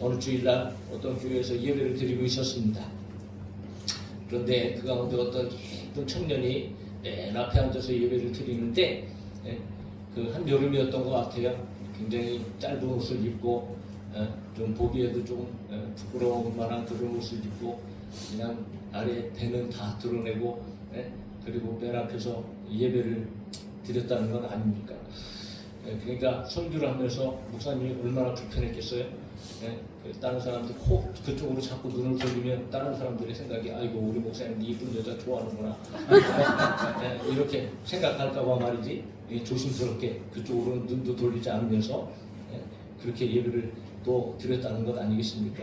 어느 주일날 어떤 교회에서 예배를 드리고 있었습니다. 그런데 그 가운데 어떤 예쁜 청년이 맨 앞에 앉아서 예배를 드리는데 그 한 여름이었던 것 같아요. 굉장히 짧은 옷을 입고 좀 보기에도 좀 부끄러울 만한 그런 옷을 입고 그냥 아래 배는 다 드러내고 그리고 맨 앞에서 예배를 드렸다는 건 아닙니까? 그러니까 설교를 하면서 목사님이 얼마나 불편했겠어요? 다른 사람들이 혹 그쪽으로 자꾸 눈을 돌리면 다른 사람들의 생각이 아이고 우리 목사님 이쁜 여자 좋아하는구나 이렇게 생각할까봐 말이지 조심스럽게 그쪽으로 눈도 돌리지 않으면서 그렇게 예배를 또 드렸다는 것 아니겠습니까?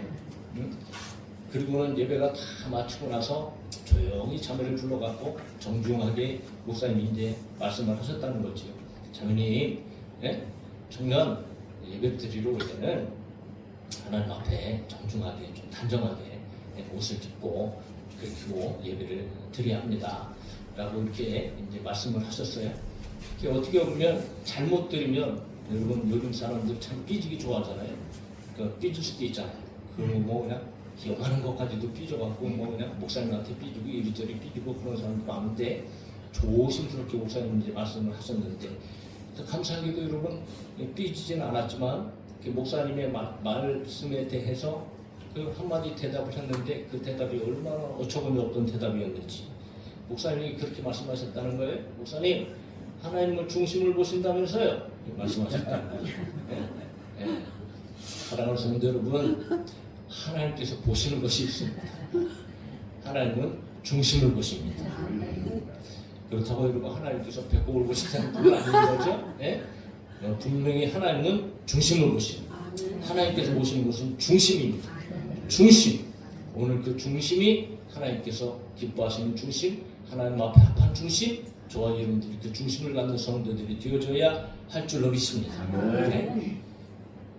그리고는 예배가 다 마치고 나서 조용히 자매를 불러갖고 정중하게 목사님이 이제 말씀을 하셨다는 거지요. 자매님, 청년 예배 드리러 올 때는 하나님 앞에 정중하게 좀 단정하게 옷을 입고 그리고 예배를 드려야 합니다. 라고 이렇게 이제 말씀을 하셨어요. 어떻게 보면 잘못 드리면 여러분 요즘 사람들 참 삐지기 좋아하잖아요. 삐질 수도 있잖아요. 뭐 그냥 기억하는 것까지도 삐져갖고 뭐 그냥 목사님한테 삐지고 이리저리 삐지고 그런 사람도 많은데 조심스럽게 목사님 이제 말씀을 하셨는데 감사하게도 여러분 삐지진 않았지만 목사님의 말씀에 대해서 그 한마디 대답을 했는데 그 대답이 얼마나 어처구니 없던 대답이었는지 목사님이 그렇게 말씀하셨다는 거예요. 목사님 하나님은 중심을 보신다면서요? 말씀하셨다는 거예요. 사랑하는 성도 여러분, 하나님께서 보시는 것이 있습니다. 하나님은 중심을 보십니다. 그렇다고 여러분 하나님께서 배꼽을 보신다는 건 아닌 거죠? 분명히 하나님은 중심을 보십니다. 하나님께서 보시는 것은 중심입니다. 중심. 오늘 그 중심이 하나님께서 기뻐하시는 중심, 하나님 앞에 합한 중심, 저와 여러분들이 그 중심을 갖는 성도들이 되어줘야 할 줄 믿습니다.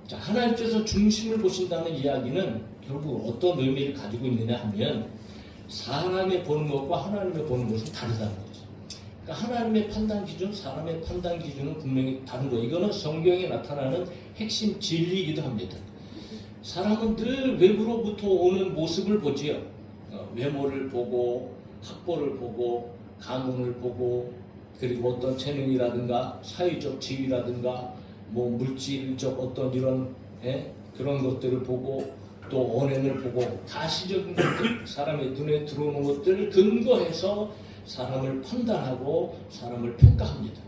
자, 하나님께서 중심을 보신다는 이야기는 결국 어떤 의미를 가지고 있느냐 하면 사람의 보는 것과 하나님의 보는 것은 다르다는 거죠. 그러니까 하나님의 판단 기준, 사람의 판단 기준은 분명히 다른 거예요. 이거는 성경에 나타나는 핵심 진리이기도 합니다. 사람은 늘 외부로부터 오는 모습을 보지요. 외모를 보고 학벌을 보고 가문을 보고 그리고 어떤 재능이라든가 사회적 지위라든가 뭐 물질적 어떤 이런 그런 것들을 보고 또 언행을 보고 가시적인 것들 사람의 눈에 들어오는 것들을 근거해서 사람을 판단하고 사람을 평가합니다.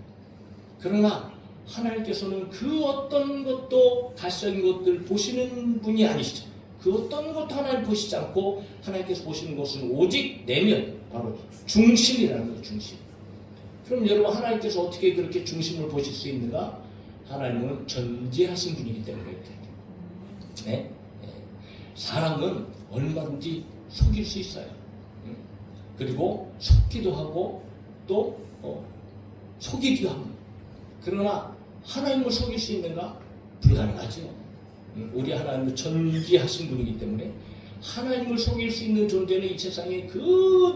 그러나 하나님께서는 그 어떤 것도 가시적인 것들 보시는 분이 아니시죠. 그 어떤 것도 하나님 보시지 않고 하나님께서 보시는 것은 오직 내면 바로 중심이라는 거예요. 중심. 그럼 여러분 하나님께서 어떻게 그렇게 중심을 보실 수 있는가? 하나님은 전지하신 분이기 때문에 그래요. 사람은 얼마든지 속일 수 있어요. 그리고 속기도 하고 또 속이기도 합니다. 그러나 하나님을 속일 수 있는가? 불가능하죠. 우리 하나님은 전지하신 분이기 때문에 하나님을 속일 수 있는 존재는 이 세상에 그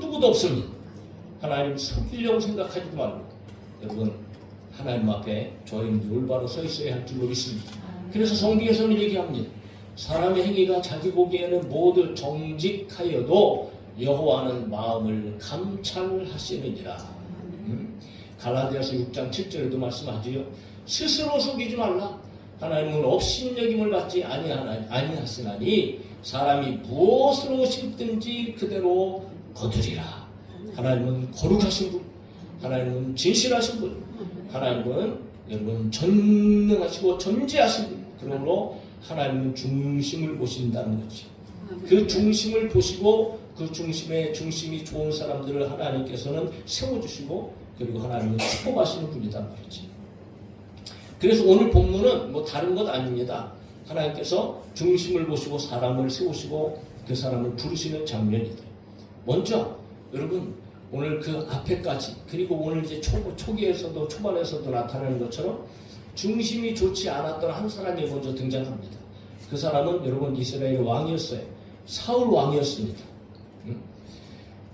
누구도 없습니다. 하나님을 속이려고 생각하지도 말고 여러분 하나님 앞에 저희는 올바로 서 있어야 할 줄로 믿습니다. 그래서 성경에서는 얘기합니다. 사람의 행위가 자기 보기에는 모두 정직하여도 여호와는 마음을 감찰하시느니라. 갈라디아서 6장 7절에도 말씀하지요. 스스로 속이지 말라. 하나님은 업신여김을 받지 아니하시나니 사람이 무엇으로 심든지 그대로 거두리라. 하나님은 거룩하신 분, 하나님은 진실하신 분, 하나님은 여러분 전능하시고 전지하신 분. 그러므로 하나님은 중심을 보신다는 거죠. 그 중심을 보시고 그 중심이 좋은 사람들을 하나님께서는 세워주시고 그리고 하나님은 축복하시는 분이란 말이죠. 그래서 오늘 본문은 뭐 다른 것 아닙니다. 하나님께서 중심을 보시고 사람을 세우시고 그 사람을 부르시는 장면이다. 먼저 여러분 오늘 그 앞에까지 그리고 오늘 이제 초기에서도 초반에서도 나타나는 것처럼 중심이 좋지 않았던 한 사람이 먼저 등장합니다. 그 사람은 여러분 이스라엘 왕이었어요. 사울 왕이었습니다.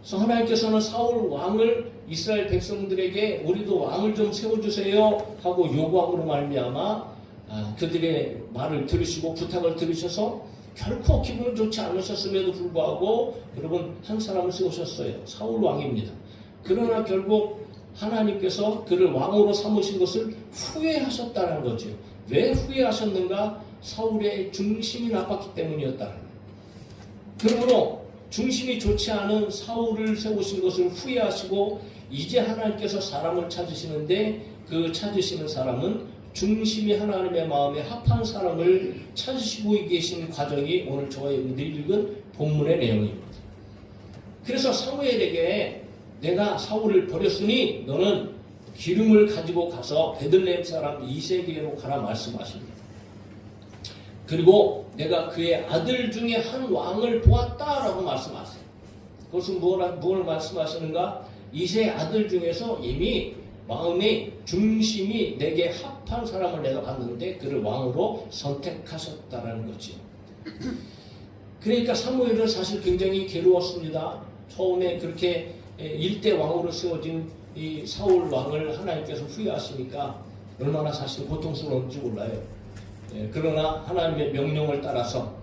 그래서 하나님께서는 사울 왕을 이스라엘 백성들에게 우리도 왕을 좀 세워주세요 하고 요구함으로 말미암아 그들의 말을 들으시고 부탁을 들으셔서 결코 기분은 좋지 않으셨음에도 불구하고 여러분 한 사람을 세우셨어요. 사울 왕입니다. 그러나 결국 하나님께서 그를 왕으로 삼으신 것을 후회하셨다는 거죠. 왜 후회하셨는가? 사울의 중심이 나빴기 때문이었다는 거예요. 그러므로 중심이 좋지 않은 사울을 세우신 것을 후회하시고 이제 하나님께서 사람을 찾으시는데 그 찾으시는 사람은 중심이 하나님의 마음에 합한 사람을 찾으시고 계신 과정이 오늘 저와 여러분들이 읽은 본문의 내용입니다. 그래서 사무엘에게 내가 사울을 버렸으니 너는 기름을 가지고 가서 베들레헴 사람 이새에게로 가라 말씀하십니다. 그리고 내가 그의 아들 중에 한 왕을 보았다라고 말씀하세요. 그것은 무엇을 말씀하시는가? 이새의 아들 중에서 이미 마음의 중심이 내게 합한 사람을 내가 봤는데 그를 왕으로 선택하셨다라는 거죠. 그러니까 사무엘은 사실 굉장히 괴로웠습니다. 처음에 그렇게 일대 왕으로 세워진 이 사울 왕을 하나님께서 후회하시니까 얼마나 사실 고통스러운지 몰라요. 그러나 하나님의 명령을 따라서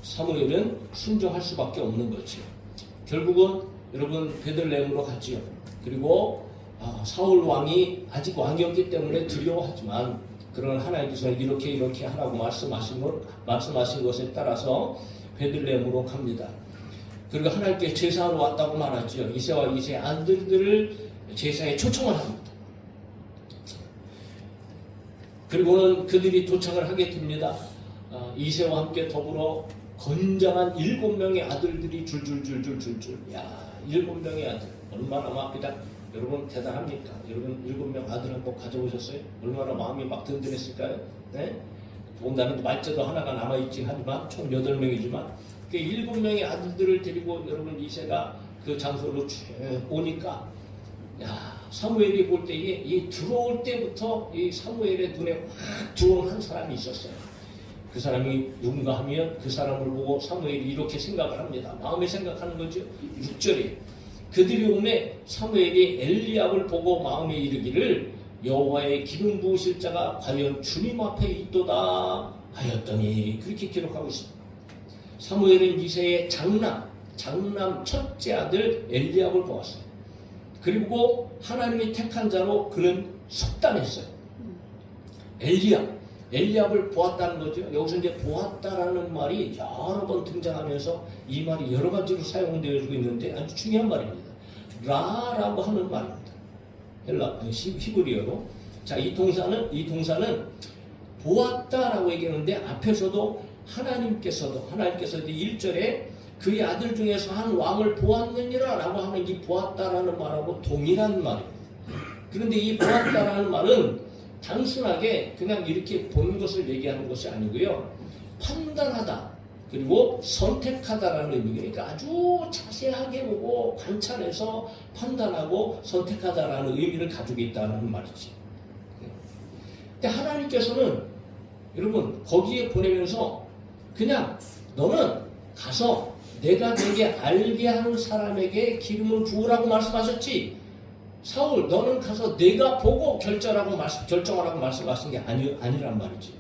사무엘은 순종할 수밖에 없는 거죠. 결국은 여러분 베들레헴으로 갔지요. 그리고 사울 왕이 아직 왕이었기 때문에 두려워하지만 그러나 하나님께서 이렇게 하라고 말씀하신 것에 따라서 베들레헴으로 갑니다. 그리고 하나님께 제사하러 왔다고 말하죠. 이새와 이새의 아들들을 제사에 초청을 합니다. 그리고는 그들이 도착을 하게 됩니다. 이새와 함께 더불어 건장한 7명의 아들들이 줄줄줄줄줄줄. 야, 7명의 아들. 얼마나 마음이다. 여러분 대단합니까? 여러분 7명 아들 한번 가져오셨어요? 얼마나 마음이 막 든든했을까요? 네? 본다는 말자도 하나가 남아있긴 하지만 총 8명이지만 그 7명의 아들들을 데리고 여러분 이새가 그 장소로 쭉 오니까 야, 사무엘이 볼 때에 이 들어올 때부터 이 사무엘의 눈에 확 들어온 한 사람이 있었어요. 그 사람이 누군가 하면 그 사람을 보고 사무엘이 이렇게 생각을 합니다. 마음에 생각하는 거죠. 6절에 그들이 오매 사무엘이 엘리압을 보고 마음에 이르기를 여호와의 기름 부으실 자가 과연 주님 앞에 있도다 하였더니 그렇게 기록하고 있습니다. 사무엘은 이새의 장남 첫째 아들 엘리압을 보았어요. 그리고 하나님이 택한 자로 그는 속담했어요. 엘리압을 보았다는 거죠. 여기서 이제 보았다라는 말이 여러 번 등장하면서 이 말이 여러 가지로 사용되어지고 있는데 아주 중요한 말입니다. 라라고 하는 말입니다. 히브리어로. 자, 이 동사는 보았다라고 얘기하는데 앞에서도 하나님께서도 1절에 그의 아들 중에서 한 왕을 보았느니라 라고 하는 이 보았다라는 말하고 동일한 말입니다. 그런데 이 보았다라는 말은 단순하게 그냥 이렇게 본 것을 얘기하는 것이 아니고요. 판단하다 그리고 선택하다라는 의미니까 아주 자세하게 보고 관찰해서 판단하고 선택하다라는 의미를 가지고 있다는 말이지. 근데 하나님께서는 여러분 거기에 보내면서 그냥 너는 가서 내가 내게 알게 하는 사람에게 기름을 부으라고 말씀하셨지. 사울 너는 가서 내가 보고 결정하라고 말씀하신 게 아니란 말이지.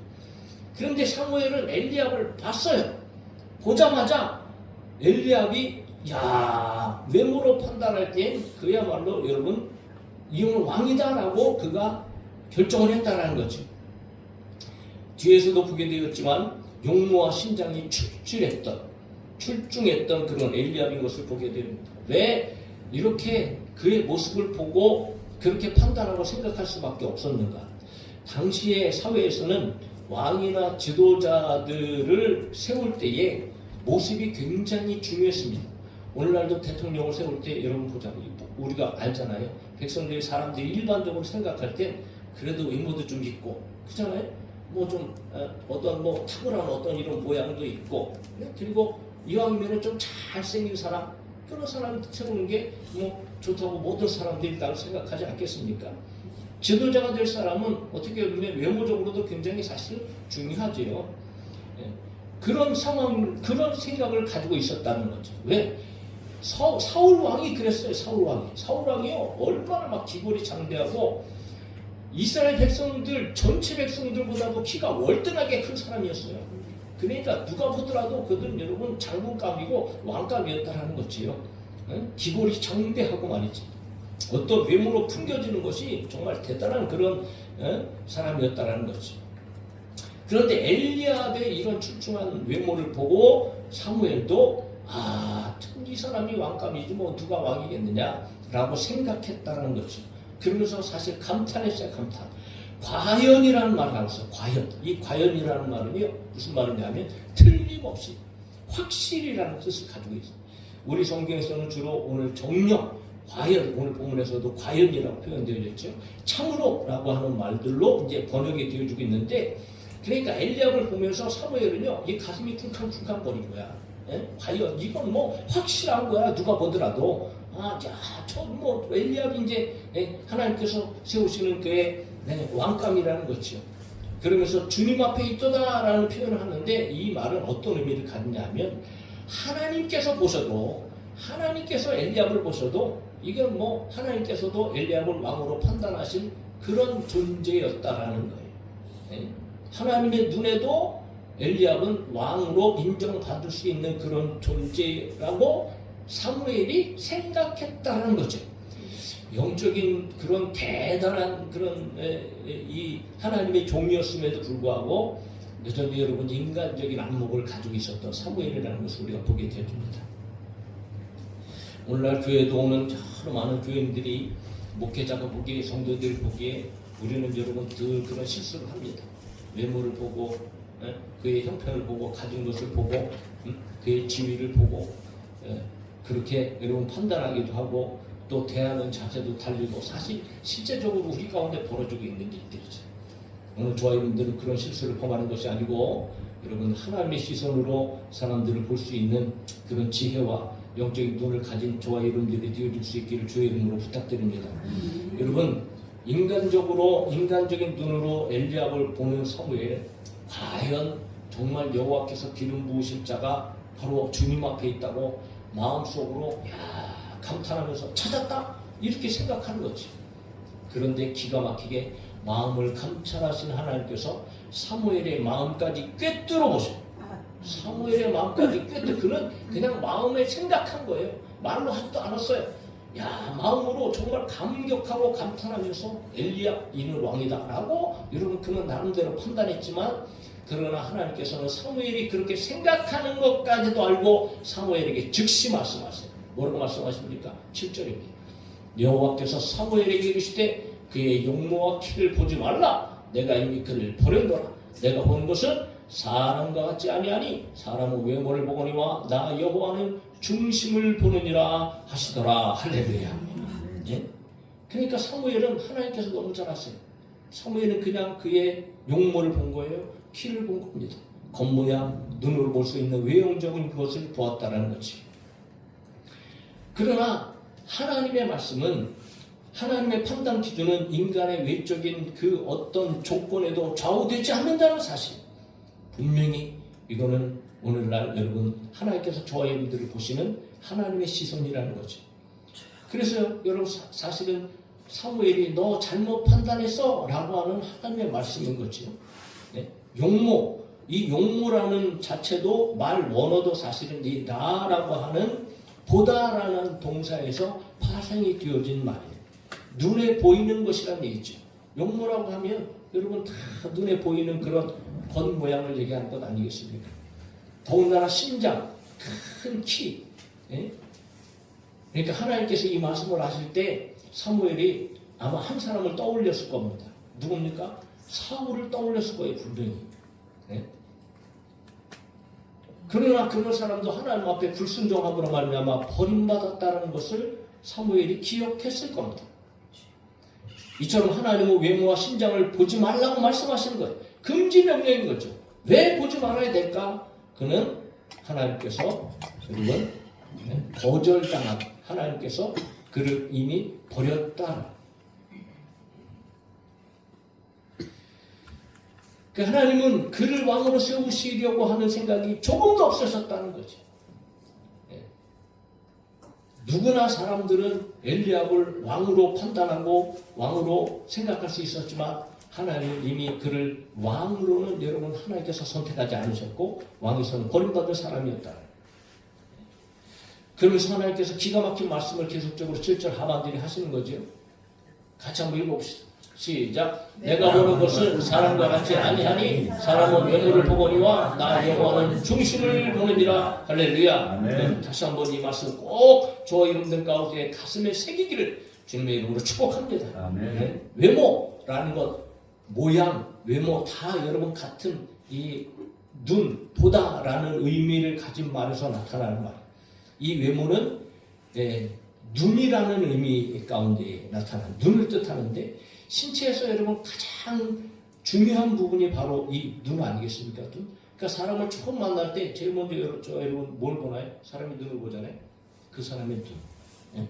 그런데 사무엘은 엘리압을 봤어요. 보자마자 엘리압이 외모로 판단할 땐 그야말로 여러분 이건 왕이다라고 그가 결정을 했다라는 거지. 뒤에서도 보게 되었지만 용모와 신장이 출중했던 그런 엘리압인 것을 보게 됩니다. 왜 이렇게 그의 모습을 보고 그렇게 판단하고 생각할 수밖에 없었는가? 당시의 사회에서는 왕이나 지도자들을 세울 때에 모습이 굉장히 중요했습니다. 오늘날도 대통령을 세울 때 여러분 보자고요. 우리가 알잖아요. 백성들이 사람들이 일반적으로 생각할 때 그래도 외모도 좀 있고 그렇잖아요. 뭐 좀 탁월한 어떤 이런 모양도 있고 그리고 이왕이면 좀 잘생긴 사람 그런 사람 세우는 게 뭐 좋다고 모든 사람들이 다 생각하지 않겠습니까? 지도자가 될 사람은 어떻게 보면 외모적으로도 굉장히 사실 중요하지요. 그런 상황, 그런 생각을 가지고 있었다는 거죠. 왜? 사울 왕이 그랬어요. 사울 왕이요 얼마나 막 기골이 장대하고 이스라엘 백성들 전체 백성들보다도 키가 월등하게 큰 사람이었어요. 그러니까 누가 보더라도 그들은 여러분 장군감이고 왕감이었다라는 거지요. 기골이 장대하고 말이지. 어떤 외모로 풍겨지는 것이 정말 대단한 그런 사람이었다라는 거지. 그런데 엘리압의 이런 출중한 외모를 보고 사무엘도 이 사람이 왕감이지 뭐 누가 왕이겠느냐라고 생각했다라는 거죠. 그러면서 사실 감탄했어요. 감탄. 과연이라는 말을 하면서 과연. 이 과연이라는 말은요 무슨 말이냐면 틀림없이 확실이라는 뜻을 가지고 있어요. 우리 성경에서는 주로 오늘 정령, 과연, 오늘 본문에서도 과연이라고 표현되어 있죠. 참으로라고 하는 말들로 이제 번역이 되어주고 있는데, 그러니까 엘리압을 보면서 사무엘은요 이 가슴이 쿵쾅쿵쾅 거린 거야. 과연 이건 뭐 확실한 거야. 누가 보더라도 저 뭐 엘리압이 이제 하나님께서 세우시는 그의 왕감이라는 거죠. 그러면서 주님 앞에 있도다라는 표현을 하는데 이 말은 어떤 의미를 갖냐면 하나님께서 보셔도 하나님께서 엘리압을 보셔도 이건 뭐 하나님께서도 엘리압을 왕으로 판단하신 그런 존재였다라는 거예요. 하나님의 눈에도 엘리압은 왕으로 인정받을 수 있는 그런 존재라고 사무엘이 생각했다는 거죠. 영적인 그런 대단한 그런 이 하나님의 종이었음에도 불구하고 여전히 여러분 인간적인 안목을 가지고 있었던 사무엘이라는 것을 우리가 보게 되어줍니다. 오늘날 교회도 오는 여러 많은 교인들이 목회자가 보기에 성도들이 보기에 우리는 여러분 늘 그런 실수를 합니다. 외모를 보고 그의 형편을 보고 가진 것을 보고 그의 지위를 보고 그렇게 여러분 판단하기도 하고 또 대하는 자세도 달리고 사실 실제적으로 우리 가운데 벌어지고 있는 일들이죠. 오늘 저와 여러분들은 그런 실수를 범하는 것이 아니고 여러분 하나님의 시선으로 사람들을 볼 수 있는 그런 지혜와 영적인 눈을 가진 저와 여러분들이 되어줄 수 있기를 주의 이름으로 부탁드립니다. 여러분 인간적인 눈으로 엘리압을 보는 사무엘, 과연 정말 여호와께서 기름 부으실 자가 바로 주님 앞에 있다고 마음속으로 감탄하면서 찾았다 이렇게 생각하는 거지. 그런데 기가 막히게 마음을 감찰하신 하나님께서 사무엘의 마음까지 꿰뚫어 보셔. 사무엘의 마음까지 그는 그냥 마음에 생각한 거예요. 말로 하지도 않았어요. 마음으로 정말 감격하고 감탄하면서 엘리압 이는 왕이다 라고 여러분 그는 나름대로 판단했지만, 그러나 하나님께서는 사무엘이 그렇게 생각하는 것까지도 알고 사무엘에게 즉시 말씀하세요. 뭐라고 말씀하십니까? 7절입니다. 여호와께서 사무엘에게 이르시되 그의 용모와 키를 보지 말라. 내가 이미 그를 버렸노라. 내가 보는 것은 사람과 같지 아니하니 사람은 외모를 보거니와 나 여호와는 중심을 보느니라 하시더라. 할렐루야. 그러니까 사무엘은 하나님께서 너무 잘 아세요. 사무엘은 그냥 그의 용모를 본 거예요. 키를 본 겁니다. 겉모양, 눈으로 볼 수 있는 외형적인 것을 보았다라는 거지. 그러나 하나님의 말씀은, 하나님의 판단 기준은 인간의 외적인 그 어떤 조건에도 좌우되지 않는다는 사실. 분명히 이거는 오늘날 여러분 하나님께서 저와 여러분들을 보시는 하나님의 시선이라는 거죠. 그래서 여러분 사실은 사무엘이 너 잘못 판단했어 라고 하는 하나님의 말씀인 거죠. 용모, 이 용모라는 자체도 말 원어도 사실은 이 나라고 하는 보다라는 동사에서 파생이 되어진 말이에요. 눈에 보이는 것이라는 얘기죠. 용모라고 하면 여러분 다 눈에 보이는 그런 겉모양을 얘기하는 것 아니겠습니까? 더군다나 심장, 큰 키. 그러니까 하나님께서 이 말씀을 하실 때 사무엘이 아마 한 사람을 떠올렸을 겁니다. 누굽니까? 사울을 떠올렸을 거예요, 분명히. 그러나 그런 사람도 하나님 앞에 불순종함으로 말미암아 버림받았다는 것을 사무엘이 기억했을 겁니다. 이처럼 하나님은 외모와 심장을 보지 말라고 말씀하시는 거예요. 금지 명령인 거죠. 왜 보지 말아야 될까? 그는 하나님께서 여러분 거절당한, 하나님께서 그를 이미 버렸다. 하나님은 그를 왕으로 세우시려고 하는 생각이 조금도 없으셨다는 거죠. 누구나 사람들은 엘리압을 왕으로 판단하고 왕으로 생각할 수 있었지만 하나님은 이미 그를 왕으로는 여러분 하나님께서 선택하지 않으셨고 왕에서는 버림받은 사람이었다. 그러면서 하나님께서 기가 막힌 말씀을 계속적으로 7절 하반절에 하시는 거죠. 같이 한번 읽어봅시다. 시작. 내가 보는 것은 사람과 같이 아니하니 사람은 외모를 보거니와 나 여호와는 중심을 보느니라. 할렐루야. 네, 다시 한번 이 말씀 꼭 저 여러분들 가운데 가슴에 새기기를 주님의 이름으로 축복합니다. 네, 외모라는 것, 모양, 외모 다 여러분 같은 이 눈, 보다라는 의미를 가진 말에서 나타나는 말. 이 외모는 눈이라는 의미 가운데 나타나는 눈을 뜻하는데 신체에서 여러분 가장 중요한 부분이 바로 이 눈 아니겠습니까? 눈? 그러니까 사람을 처음 만날 때 제일 먼저 여러분 뭘 보나요? 사람이 눈을 보잖아요. 그 사람의 눈. 예.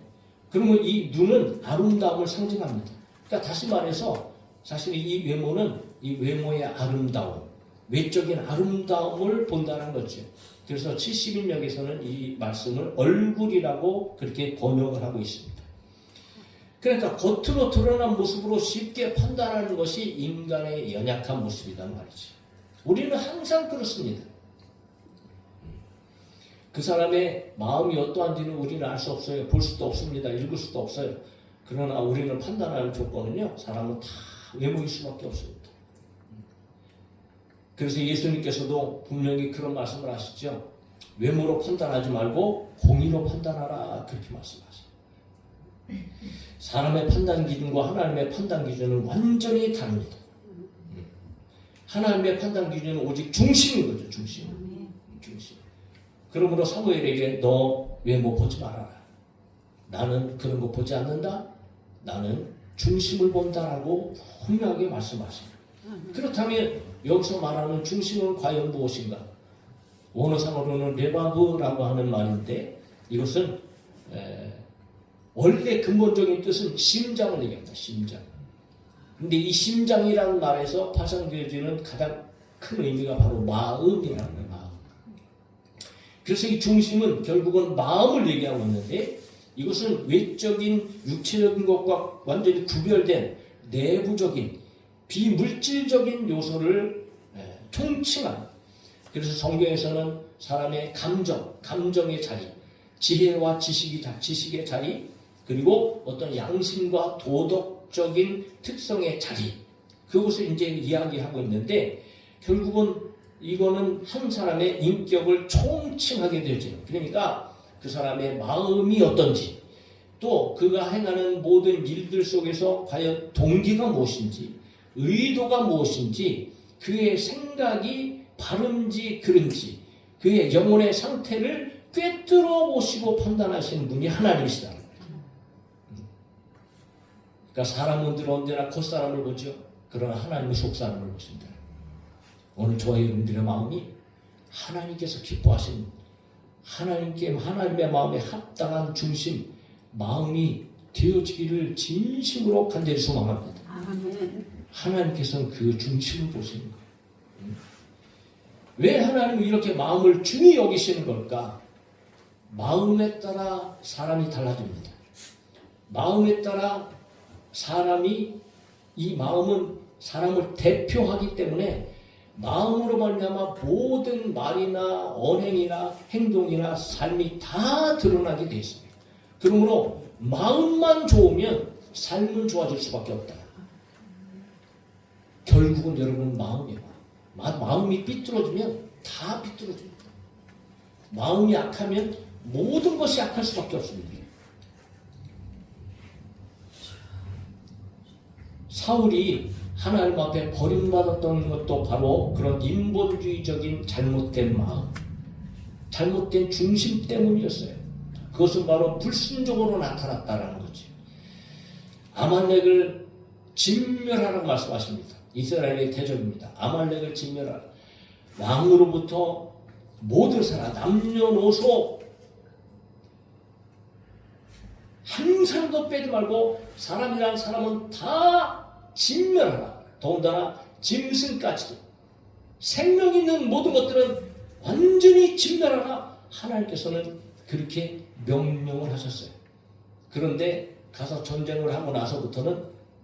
그러면 이 눈은 아름다움을 상징합니다. 그러니까 다시 말해서 사실 이 외모는 이 외모의 아름다움, 외적인 아름다움을 본다는 거죠. 그래서 70인역에서는 이 말씀을 얼굴이라고 그렇게 번역을 하고 있습니다. 그러니까 겉으로 드러난 모습으로 쉽게 판단하는 것이 인간의 연약한 모습이란 말이죠. 우리는 항상 그렇습니다. 그 사람의 마음이 어떠한지는 우리는 알 수 없어요. 볼 수도 없습니다. 읽을 수도 없어요. 그러나 우리는 판단하는 조건은요, 사람은 다 외모일 수밖에 없습니다. 그래서 예수님께서도 분명히 그런 말씀을 하시죠. 외모로 판단하지 말고 공의로 판단하라, 그렇게 말씀하세요. 사람의 판단 기준과 하나님의 판단 기준은 완전히 다릅니다. 하나님의 판단 기준은 오직 중심인 거죠. 중심. 그러므로 사무엘에게 너 외모 보지 말아라. 나는 그런 거 보지 않는다. 나는 중심을 본다라고 분명하게 말씀하십니다. 그렇다면 여기서 말하는 중심은 과연 무엇인가? 원어상으로는 레바브라고 하는 말인데 이것은 원래 근본적인 뜻은 심장을 얘기합니다. 심장. 근데 이 심장이라는 말에서 파생되어지는 가장 큰 의미가 바로 마음이라는 거예요. 마음. 그래서 이 중심은 결국은 마음을 얘기하고 있는데 이것은 외적인 육체적인 것과 완전히 구별된 내부적인 비물질적인 요소를 총칭한, 그래서 성경에서는 사람의 감정의 자리, 지혜와 지식의 자리, 그리고 어떤 양심과 도덕적인 특성의 자리, 그것을 이제 이야기하고 있는데 결국은 이거는 한 사람의 인격을 총칭하게 되죠. 그러니까 그 사람의 마음이 어떤지, 또 그가 행하는 모든 일들 속에서 과연 동기가 무엇인지, 의도가 무엇인지, 그의 생각이 바른지 그른지, 그의 영혼의 상태를 꿰뚫어 보시고 판단하시는 분이 하나님이시다. 그러니까 사람들은 언제나 겉사람을 보죠. 그러나 하나님은 속사람을 보신다. 오늘 저와 여러분들의 마음이 하나님께서 기뻐하시는 하나님의 마음에 합당한 중심, 마음이 되어지기를 진심으로 간절히 소망합니다. 하나님께서는 그 중심을 보시는 거예요. 왜 하나님은 이렇게 마음을 중히 여기시는 걸까? 마음에 따라 사람이 달라집니다. 마음에 따라 이 마음은 사람을 대표하기 때문에 마음으로 말미암아 모든 말이나 언행이나 행동이나 삶이 다 드러나게 되어 있습니다. 그러므로 마음만 좋으면 삶은 좋아질 수밖에 없다. 결국은 여러분 마음이에요. 마음이 삐뚤어지면 다 삐뚤어집니다. 마음이 약하면 모든 것이 약할 수밖에 없습니다. 사울이 하나님 앞에 버림받았던 것도 바로 그런 인본주의적인 잘못된 마음, 잘못된 중심 때문이었어요. 그것은 바로 불순종으로 나타났다는 거지. 아말렉을 진멸하라고 말씀하십니다. 이스라엘의 대적입니다. 아말렉을 진멸하라. 왕으로부터 모든 사람, 남녀노소 한 사람도 빼지 말고 사람이란 사람은 다 진멸하라. 더군다나 짐승까지도, 생명 있는 모든 것들은 완전히 진멸하라. 하나님께서는 그렇게 명령을 하셨어요. 그런데 가서 전쟁을 하고 나서부터는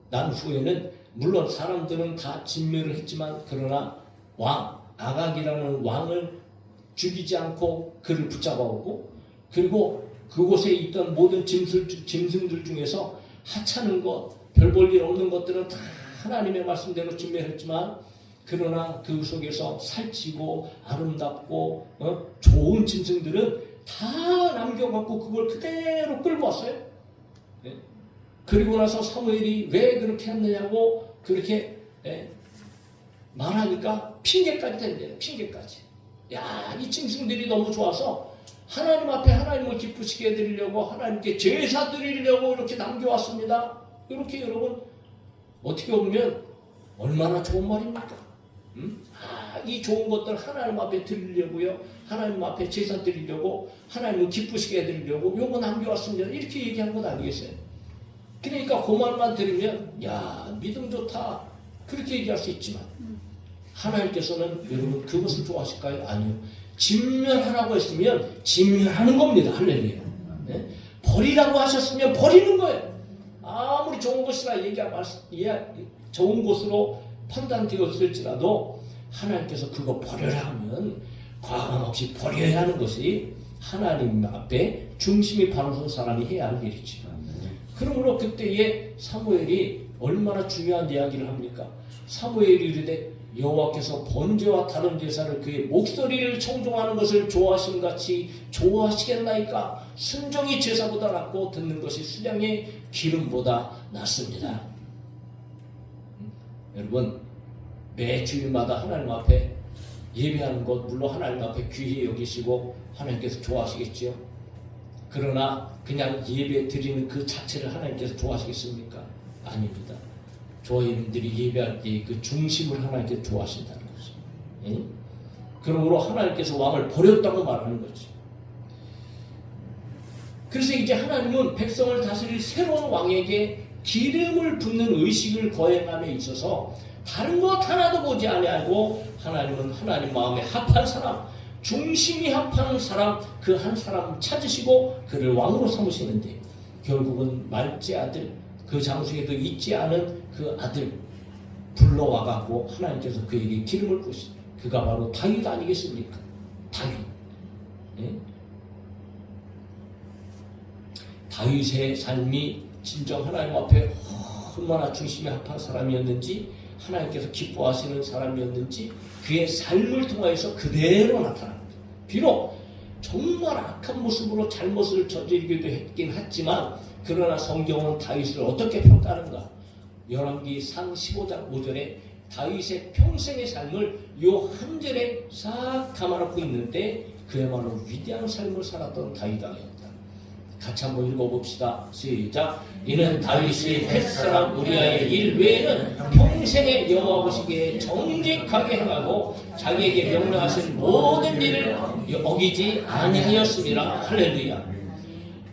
난 후에는 물론 사람들은 다 진멸을 했지만 그러나 아각이라는 왕을 죽이지 않고 그를 붙잡아오고, 그리고 그곳에 있던 모든 짐승들 중에서 하찮은 것, 별 볼 일 없는 것들은 다 하나님의 말씀대로 진멸했지만, 그러나 그 속에서 살찌고 아름답고 좋은 짐승들은 다 남겨갖고 그걸 그대로 끌고 왔어요. 네? 그리고 나서 사무엘이 왜 그렇게 했느냐고 그렇게 말하니까 핑계까지 된대요. 핑계까지. 야, 이 짐승들이 너무 좋아서 하나님 앞에 하나님을 기쁘시게 해드리려고, 하나님께 제사 드리려고 이렇게 남겨왔습니다. 이렇게 여러분 어떻게 보면 얼마나 좋은 말입니까? 이 좋은 것들 하나님 앞에 드리려고요, 하나님 앞에 제사 드리려고, 하나님을 기쁘시게 해드리려고 요거 남겨왔습니다. 이렇게 얘기한 건 아니겠어요? 그러니까 그 말만 들으면 야, 믿음 좋다 그렇게 얘기할 수 있지만, 하나님께서는 여러분 그것을 좋아하실까요? 아니요. 진멸하라고 했으면 진멸하는 겁니다. 할렐루야. 네? 버리라고 하셨으면 버리는 거예요. 아무리 좋은 것이라 좋은 것으로 판단되었을지라도 하나님께서 그거 버려라 하면 과감 없이 버려야 하는 것이 하나님 앞에 중심이 바로선 사람이 해야 할 일이죠. 그러므로 그때에 사무엘이 얼마나 중요한 이야기를 합니까? 사무엘이 이르되 여호와께서 번제와 다른 제사를 그의 목소리를 청종하는 것을 좋아하심같이 좋아하시겠나이까? 순종이 제사보다 낫고 듣는 것이 수량의 기름보다 낫습니다. 여러분, 매 주일마다 하나님 앞에 예배하는 것 물론 하나님 앞에 귀히 여기시고 하나님께서 좋아하시겠지요. 그러나 그냥 예배 드리는 그 자체를 하나님께서 좋아하시겠습니까? 아닙니다. 저희들이 예배할 때 그 중심을 하나님께서 좋아하신다는 거죠. 예? 그러므로 하나님께서 왕을 버렸다고 말하는 거죠. 그래서 이제 하나님은 백성을 다스릴 새로운 왕에게 기름을 붓는 의식을 거행함에 있어서 다른 것 하나도 보지 아니하고 하나님은 하나님 마음에 합한 사람, 중심이 합한 사람, 그 한 사람 찾으시고 그를 왕으로 삼으시는데, 결국은 말째 아들, 그 장소에도 있지 않은 그 아들 불러와갖고 하나님께서 그에게 기름을 부으시. 그가 바로 다윗 아니겠습니까? 다윗. 예? 다윗의 삶이 진정 하나님 앞에 얼마나 중심에 합한 사람이었는지, 하나님께서 기뻐하시는 사람이었는지 그의 삶을 통하여서 그대로 나타납니다. 비록 정말 악한 모습으로 잘못을 저지르기도 했긴 했지만, 그러나 성경은 다윗을 어떻게 평가하는가? 열왕기상 15장 5절에 다윗의 평생의 삶을 요 한 절에 싹 담아놓고 있는데, 그야말로 위대한 삶을 살았던 다윗왕이었다. 같이 한번 읽어봅시다. 시작. 이는 다윗이 햇사람 우리아의 일 외에는 평생에 여호와 보시기에 정직하게 행하고 자기에게 명령하신 모든 일을 어기지 아니하였습니다. 할렐루야.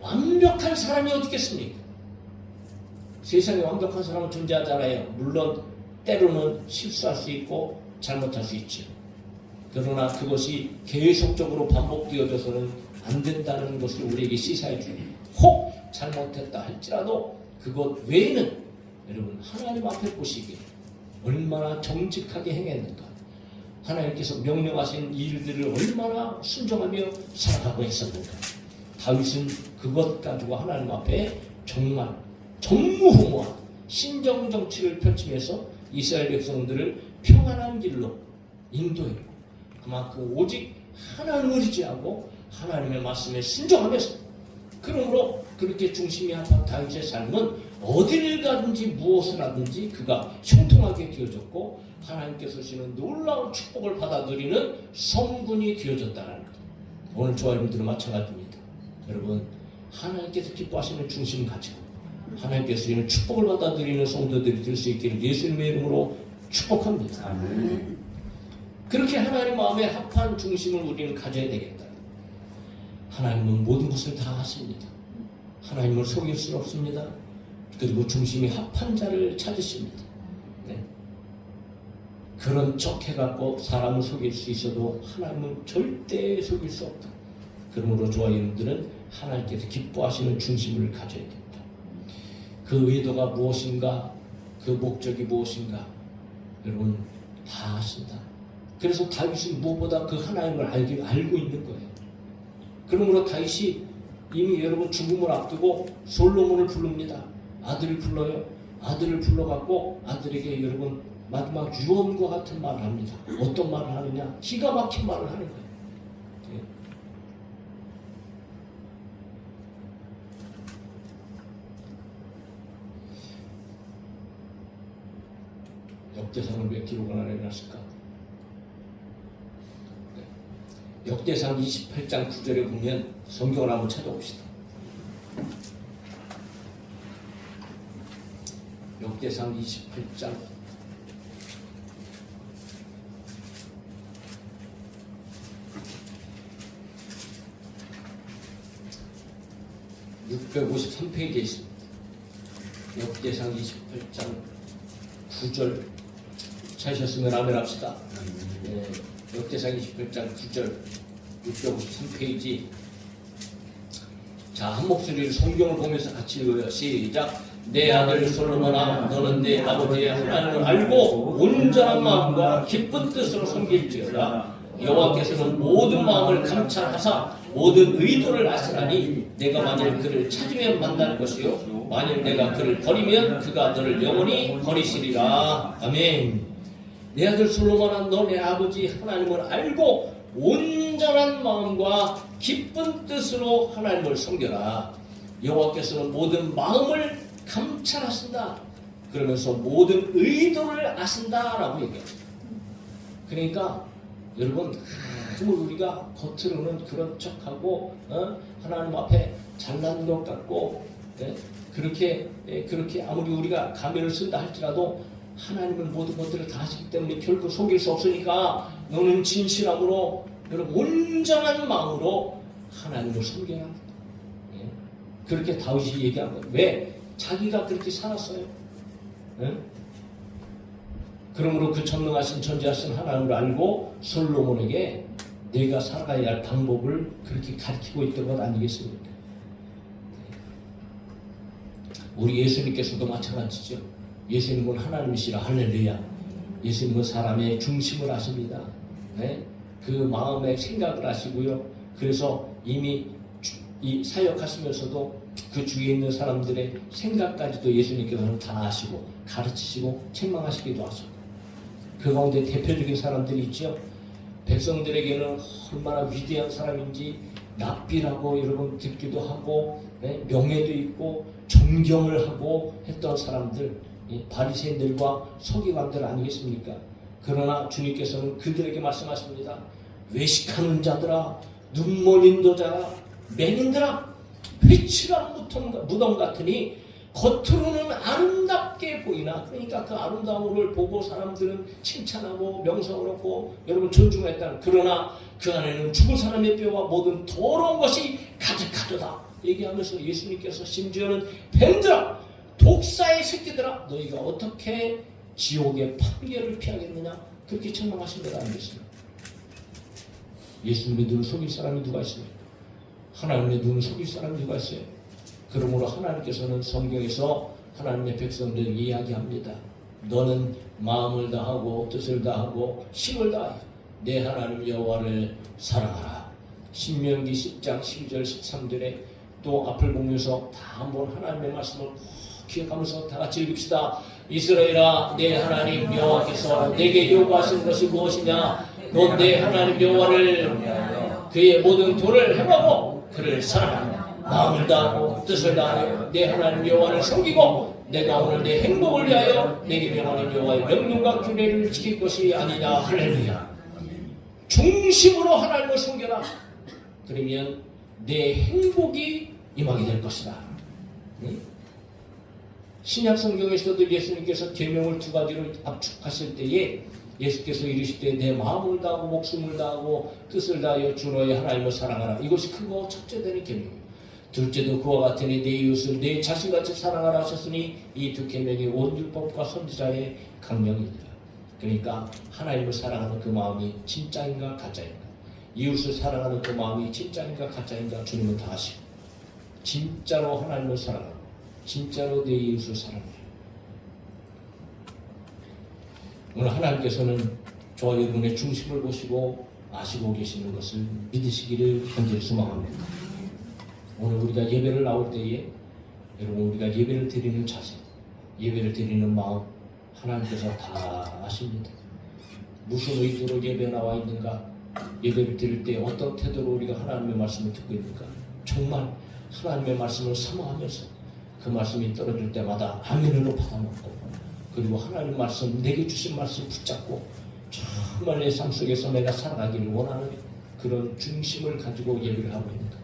완벽한 사람이 어디 있겠습니까? 세상에 완벽한 사람은 존재하잖아요. 물론 때로는 실수할 수 있고 잘못할 수 있죠. 그러나 그것이 계속적으로 반복되어져서는 안 된다는 것을 우리에게 시사해 줍니다. 혹 잘못했다 할지라도 그것 외에는 여러분 하나님 앞에 보시기에 얼마나 정직하게 행했는가, 하나님께서 명령하신 일들을 얼마나 순종하며 살아가고 있었는가. 다윗은 그것 가지고 하나님 앞에 정말 전무후무한 신정정치를 펼치면서 이스라엘 백성들을 평안한 길로 인도했고, 그만큼 오직 하나님을 의지하고 하나님의 말씀에 순종하면서, 그러므로 그렇게 중심이 합한 다윗의 삶은 어디를 가든지 무엇을 하든지 그가 형통하게 되어졌고, 하나님께서 주시는 놀라운 축복을 받아들이는 성군이 되어졌다는 것. 오늘 저와 여러분들은 마찬가지입니다. 여러분, 하나님께서 기뻐하시는 중심 가지고 하나님께서 주시는 축복을 받아들이는 성도들이 될 수 있기를 예수님의 이름으로 축복합니다. 아멘. 그렇게 하나님 마음에 합한 중심을 우리는 가져야 되겠다. 하나님은 모든 것을 다 하십니다. 하나님을 속일 수는 없습니다. 그리고 중심이 합한 자를 찾으십니다. 네. 그런 척 해갖고 사람을 속일 수 있어도 하나님은 절대 속일 수 없다. 그러므로 저와 여러분들은 하나님께서 기뻐하시는 중심을 가져야 된다. 그 의도가 무엇인가? 그 목적이 무엇인가 여러분 다 아신다. 그래서 다윗은 무엇보다 그 하나님을 알고 있는 거예요. 그러므로 다윗이 이미 여러분 죽음을 앞두고 솔로몬을 부릅니다. 아들을 불러요. 아들을 불러갖고 아들에게 여러분 마지막 유언과 같은 말을 합니다. 어떤 말을 하느냐? 기가 막힌 말을 하는 거예요. 역대상을 왜 기록을 안 해놨을까? 역대상 28장 9절에 보면 성경을 한번 찾아봅시다. 역대상 28장 653페이지에 있습니다. 역대상 28장 9절 찾으셨으면 아멘 합시다. 네, 역대상 28장 9절 653페이지. 자, 한 목소리로 성경을 보면서 같이 읽어요. 시작. 내 아들 솔로몬아, 너는 내 아버지의 하나님을 알고 온전한 마음과 기쁜 뜻으로 섬길지어다. 여호와께서는 모든 마음을 감찰하사 모든 의도를 아시나니 내가 만일 그를 찾으면 만날 것이요 만일 내가 그를 버리면 그가 너를 영원히 버리시리라. 아멘. 내 아들 솔로몬아, 너 내 아버지 하나님을 알고 온전한 마음과 기쁜 뜻으로 하나님을 섬겨라. 여호와께서는 모든 마음을 감찰하신다. 그러면서 모든 의도를 아신다라고 얘기합니다. 그러니까 여러분, 아무리 우리가 겉으로는 그런 척하고 하나님 앞에 잘난 것 같고 그렇게 아무리 우리가 가면을 쓴다 할지라도 하나님은 모든 것들을 다 아시기 때문에 결국 속일 수 없으니까 너는 진실함으로 여러분 온전한 마음으로 하나님을 섬겨야 합니다. 그렇게 다윗이 얘기한 거예요. 왜? 자기가 그렇게 살았어요. 그러므로 그 전능하신 전지하신 하나님을 알고 솔로몬에게 내가 살아가야 할 방법을 그렇게 가르치고 있던 것 아니겠습니까? 우리 예수님께서도 마찬가지죠. 예수님은 하나님이시라. 할렐루야. 예수님은 사람의 중심을 아십니다. 네? 그 마음의 생각을 아시고요. 그래서 이미 이 사역하시면서도 그 주위에 있는 사람들의 생각까지도 예수님께서는 다 아시고 가르치시고 책망하시기도 하시고, 그 가운데 대표적인 사람들이 있죠. 백성들에게는 얼마나 위대한 사람인지 납비라고 여러분 듣기도 하고 명예도 있고 존경을 하고 했던 사람들, 바리새인들과 서기관들 아니겠습니까? 그러나 주님께서는 그들에게 말씀하십니다. 외식하는 자들아, 눈먼 인도자라, 맹인들아, 회칠한 무덤 같으니 겉으로는 아름답게 보이나, 그러니까 그 아름다움을 보고 사람들은 칭찬하고 명성을 얻고 여러분 존중했다는, 그러나 그 안에는 죽은 사람의 뼈와 모든 더러운 것이 가득하도다 얘기하면서 예수님께서 심지어는 뱀들아, 독사의 새끼들아, 너희가 어떻게 지옥의 판결을 피하겠느냐, 그렇게 책망하신 것 아니겠습니까? 예수님의 눈을 속일 사람이 누가 있습니까? 하나님의 눈을 속일 사람이 누가 있어요? 그러므로 하나님께서는 성경에서 하나님의 백성들에게 이야기합니다. 너는 마음을 다하고 뜻을 다하고 힘을 다하여 내 하나님 여호와를 사랑하라. 신명기 10장 12절 13절에 또 앞을 보면서 다 한번 하나님의 말씀을 기억하면서 다 같이 읽읍시다. 이스라엘아, 내 하나님 여호와께서 내게 요구하신 것이 무엇이냐? 넌 내 하나님 여호와를 그의 모든 도를 행하고 그를 사랑하라. 마음을 다하고 뜻을 다하여 내 하나님 여호와를 섬기고 내가 오늘 내 행복을 위하여 내게 명하는 여호와의 명령과 규례를 지킬 것이 아니냐. 할렐루야. 중심으로 하나님을 섬겨라. 그러면 내 행복이 임하게 될 것이다. 신약 성경에서도 예수님께서 계명을 두 가지로 압축하실 때에 예수께서 이르시되 내 마음을 다하고 목숨을 다하고 뜻을 다하여 주 너의 하나님을 사랑하라. 이것이 크고 첫째 되는 계명이에요. 둘째도 그와 같으니 내 이웃을 내 자신같이 사랑하라 하셨으니 이 두 계명이 온 율법과 선지자의 강령이니라. 그러니까 하나님을 사랑하는 그 마음이 진짜인가 가짜인가, 이웃을 사랑하는 그 마음이 진짜인가 가짜인가 주님은 다 아시고, 진짜로 하나님을 사랑하고 진짜로 내 이웃을 사랑해요. 오늘 하나님께서는 저와 여러분의 중심을 보시고 아시고 계시는 것을 믿으시기를 간절히 소망합니다. 오늘 우리가 예배를 나올 때에 여러분 우리가 예배를 드리는 자세, 예배를 드리는 마음 하나님께서 다 아십니다. 무슨 의도로 예배에 나와 있는가, 예배를 드릴 때 어떤 태도로 우리가 하나님의 말씀을 듣고 있는가, 정말 하나님의 말씀을 사모하면서 그 말씀이 떨어질 때마다 아멘으로 받아먹고, 그리고 하나님 말씀, 내게 주신 말씀 붙잡고 정말 내 삶 속에서 내가 살아가기를 원하는 그런 중심을 가지고 예배를 하고 있는가,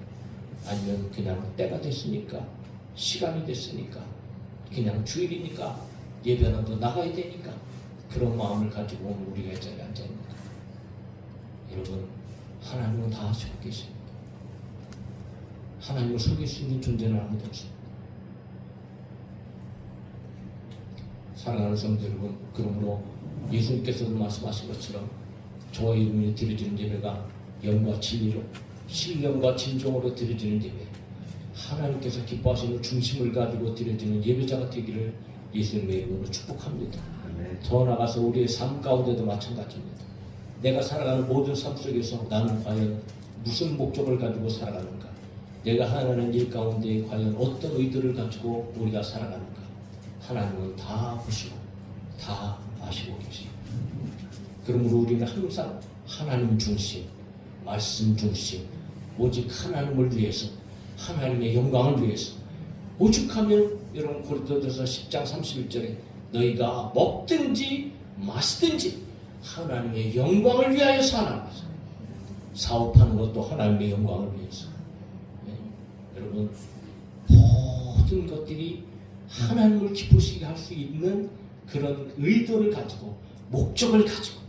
아니면 그냥 때가 됐으니까, 시간이 됐으니까, 그냥 주일이니까 예배는 더 나가야 되니까 그런 마음을 가지고 오늘 우리가 이 자리에 앉아 있는가. 여러분, 하나님은 다 아시고 계십니다. 하나님을 속일 수 있는 존재는 아무도 없습니다. 사랑하는 성도 여러분, 그러므로 예수님께서도 말씀하신 것처럼 저와 여러분이 드려지는 예배가 영과 진리로, 신령과 진정으로 드려지는 예배, 하나님께서 기뻐하시는 중심을 가지고 드려지는 예배자가 되기를 예수님의 이름으로 축복합니다. 더 나아가서 우리의 삶 가운데도 마찬가지입니다. 내가 살아가는 모든 삶 속에서 나는 과연 무슨 목적을 가지고 살아가는가, 내가 하나님 일 가운데 과연 어떤 의도를 가지고 우리가 살아가는가, 하나님은 다 보시고 다 아시고 계십니다. 그러므로 우리는 항상 하나님 중심, 말씀 중심, 오직 하나님을 위해서, 하나님의 영광을 위해서, 오죽하면 여러분 고린도전서 10장 31절에 너희가 먹든지 마시든지 하나님의 영광을 위하여 살아가서, 사업하는 것도 하나님의 영광을 위해서. 네. 여러분, 모든 것들이 하나님을 기쁘시게 할 수 있는 그런 의도를 가지고, 목적을 가지고,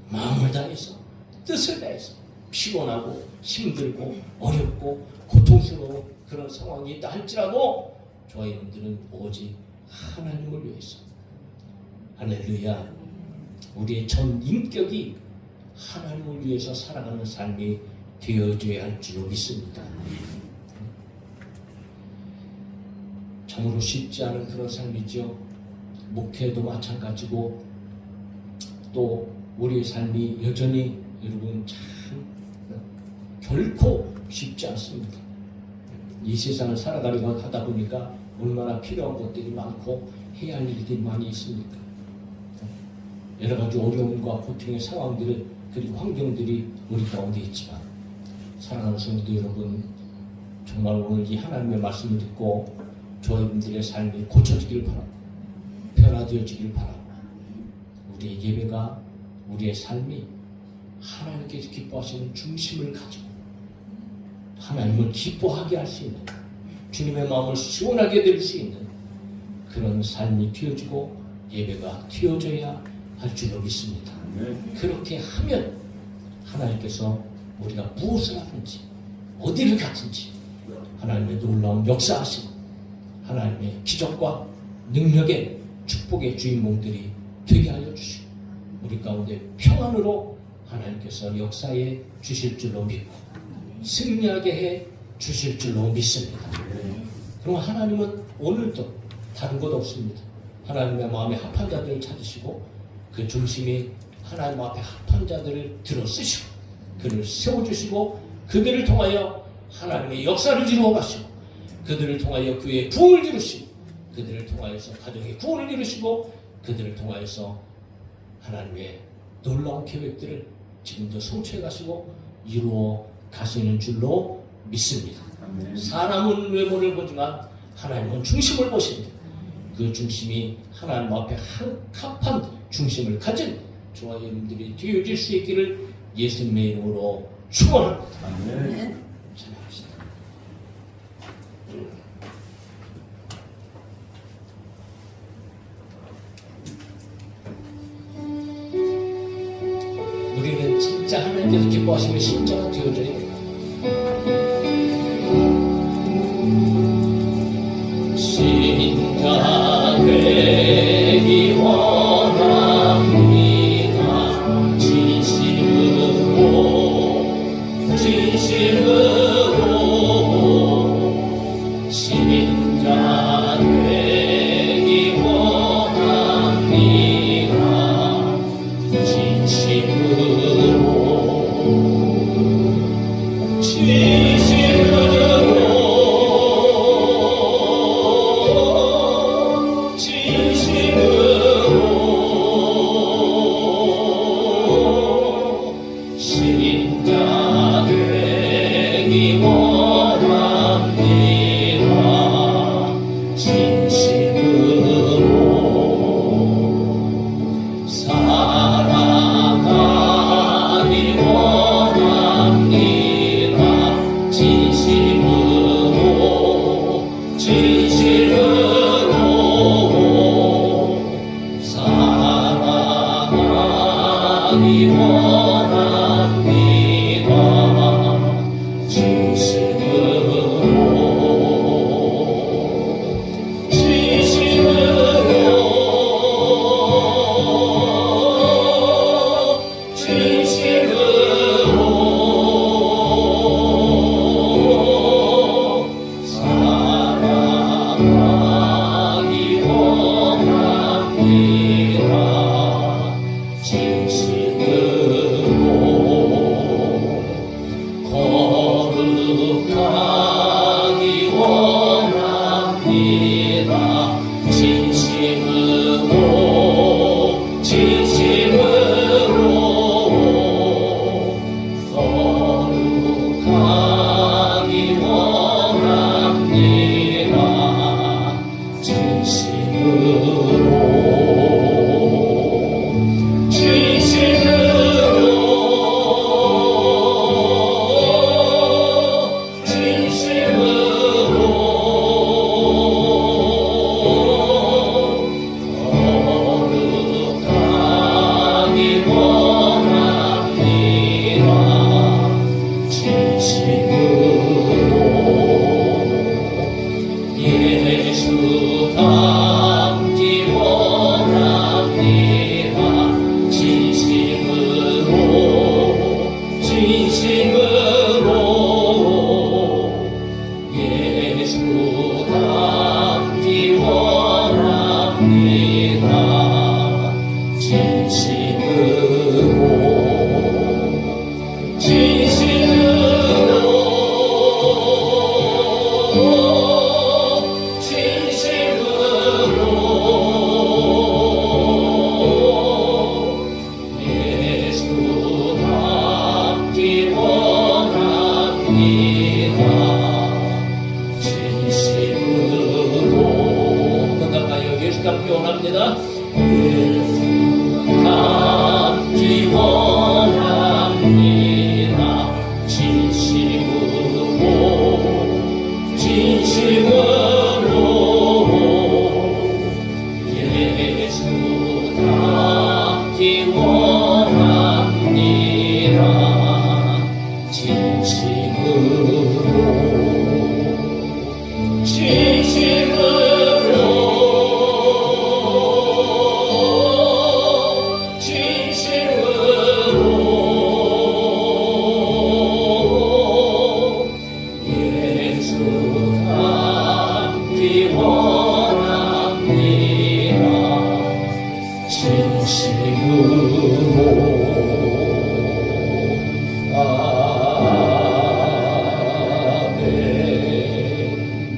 마음을 다해서, 뜻을 다해서, 피곤하고 힘들고 어렵고 고통스러운 그런 상황이 있다 할지라도 저와 여러분들은 오직 하나님을 위해서, 할렐루야, 우리의 전 인격이 하나님을 위해서 살아가는 삶이 되어줘야 할 줄로 믿습니다. 참으로 쉽지 않은 그런 삶이죠. 목회도 마찬가지고, 또 우리의 삶이 여전히 여러분 참 결코 쉽지 않습니다. 이 세상을 살아가려고 하다 보니까 얼마나 필요한 것들이 많고 해야 할 일들이 많이 있습니까? 여러 가지 어려움과 고통의 상황들을, 그리고 환경들이 우리 가운데 있지만, 사랑하는 성도 여러분, 정말 오늘 이 하나님의 말씀을 듣고 저희들의 삶이 고쳐지길 바랍니다. 변화되어지길 바랍니다. 우리의 예배가, 우리의 삶이 하나님께서 기뻐하시는 중심을 가지고 하나님을 기뻐하게 할 수 있는, 주님의 마음을 시원하게 될 수 있는 그런 삶이 되어지고 예배가 되어져야 할 줄로 믿습니다. 그렇게 하면 하나님께서 우리가 무엇을 하든지 어디를 가든지 하나님의 놀라운 역사하시고 하나님의 기적과 능력의 축복의 주인공들이 되게 하여 주시고, 우리 가운데 평안으로 하나님께서 역사해 주실 줄로 믿고 승리하게 해 주실 줄로 믿습니다. 그럼 하나님은 오늘도 다른 것 없습니다. 하나님의 마음에 합한 자들을 찾으시고 그 중심이 하나님 앞에 합한 자들을 들어쓰시고 그들을 세워주시고 그들을 통하여 하나님의 역사를 이루어 가시고 그들을 통하여 교회의 부흥을 이루시고 그들을 통하여서 가정의 구원을 이루시고 그들을 통하여서 하나님의 놀라운 계획들을 지금도 성취해 가시고 이루어 가시는 줄로 믿습니다. 사람은 외모를 보지만 하나님은 중심을 보십니다. 그 중심이 하나님 앞에 합한 중심을 가진 저와 여러분들이 되어질 수 있기를 예수님의 이름으로 축원합니다. 아멘. 찬양합시다. 우리는 진짜 하나님께서 기뻐하시는 신자가 되어져야 됩니다. 신자 되기 원합니다. 진심으로 신자 되기 원합니다. 진심으로